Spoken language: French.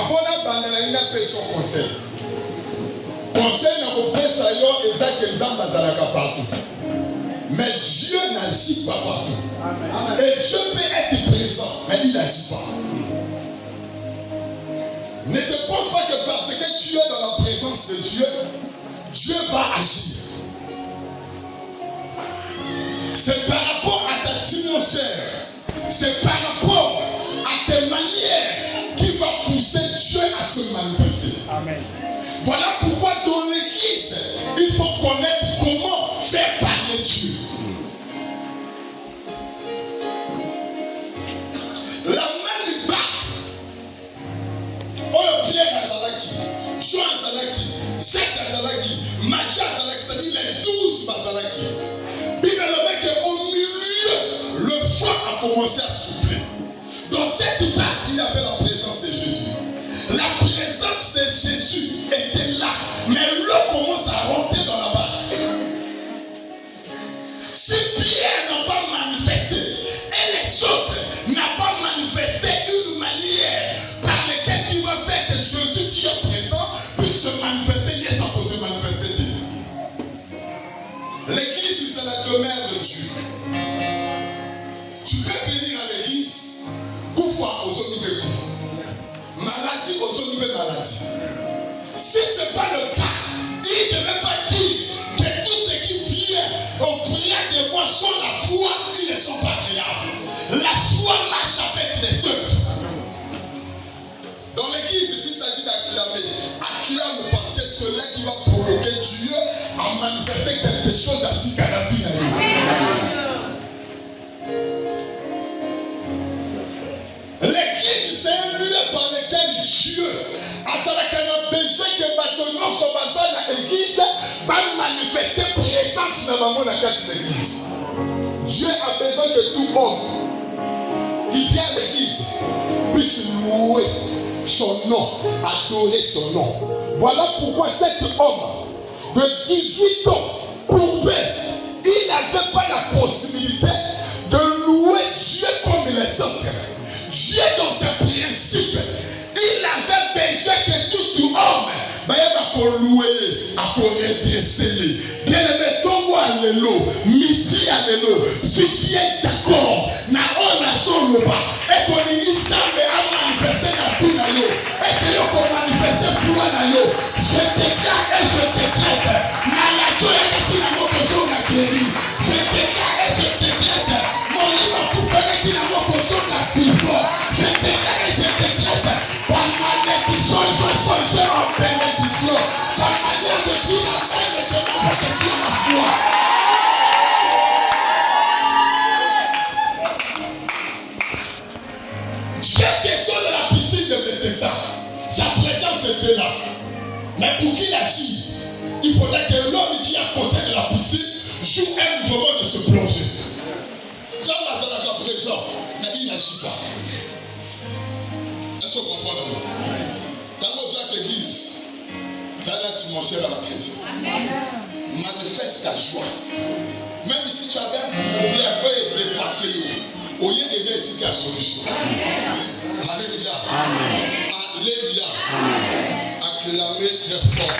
Avant la bandana, il n'a pas son conseil. Conseil n'a pas pris ça, et ça que nous avons partout. Mais Dieu n'agit pas partout. Et Dieu peut être présent, mais il n'agit pas. Ne te pense pas que parce que tu es dans la présence de Dieu, Dieu va agir. C'est par rapport à ta dimension, c'est par rapport à tes manières qui va pousser Dieu à se manifester. Amen. Voilà pourquoi dans l'église, il faut connaître comment faire parler Dieu. La main du bac. Oh, Pierre Azalaki, Jean Azalaki, Jacques Azalaki, Matthieu Azalaki, c'est-à-dire les 12 Azalaki. Bible le mec au milieu, le feu a commencé à souffler. Dans cette bac, il y avait la présence de Jésus. La présence de Jésus était là, mais l'eau commence à rentrer dans la barque. Si Pierre n'a pas manifesté et les autres n'ont pas manifesté une manière par laquelle il va faire que Jésus qui est présent puisse se manifester, il est supposé se manifester. L'église, c'est la demeure de Dieu. Tu peux venir à l'église, Koufa aux autres de Koufa, maladie aux autres de maladie. Si ce n'est pas le cas, il ne devait pas dire que tous ceux qui viennent au prière de moi sont la foi, ils ne sont pas créables. La foi marche avec les œuvres. Dans l'église, s'il s'agit d'acclamer, acclame parce que c'est cela qui va provoquer Dieu à manifester quelque chose à ce qu'à la vie. L'église, c'est un lieu par lequel Dieu a besoin que maintenant son bazar dans l'église va manifester présence dans l'église. Dieu a besoin que tout homme qui vient à l'église puisse louer son nom, adorer son nom. Voilà pourquoi cet homme de 18 ans pouvait, il n'avait pas la possibilité de louer Dieu comme les autres. Dieu dans ses principes, il avait besoin que tout homme pour louer, pour redresser. Bien aimé, tombe à l'élo, midi à l'élo. Si tu es d'accord, na on a son loba, et qu'on y jamais à manifester la vie na yo, et que yo qu'on manifeste foi na yo, je déclare et je décrète, maladie est qui n'a pas besoin de guérir. Je déclare et je décrète, mon livre coupé qui n'a pas besoin de vivre. Je déclare et je décrète, par malédiction, je songe en bénédiction, par manière de dire la peine de ma protection à la foi. Question de la piscine de Bethesda, sa présence était là. Mais pour qu'il agisse, il faudrait que l'homme qui est à côté de la piscine joue un mouvement de se plonger. Ça va être présent, mais il n'agit pas. Est-ce qu'on comprend maintenant? Quand on vient à l'église, ça a la dimension à la chrétienne. Manifeste ta joie. Même si tu avais un problème, peut dépasser. Au lieu de dire ici qu'il y a solution. Alléluia. Alléluia. Acclamez très fort.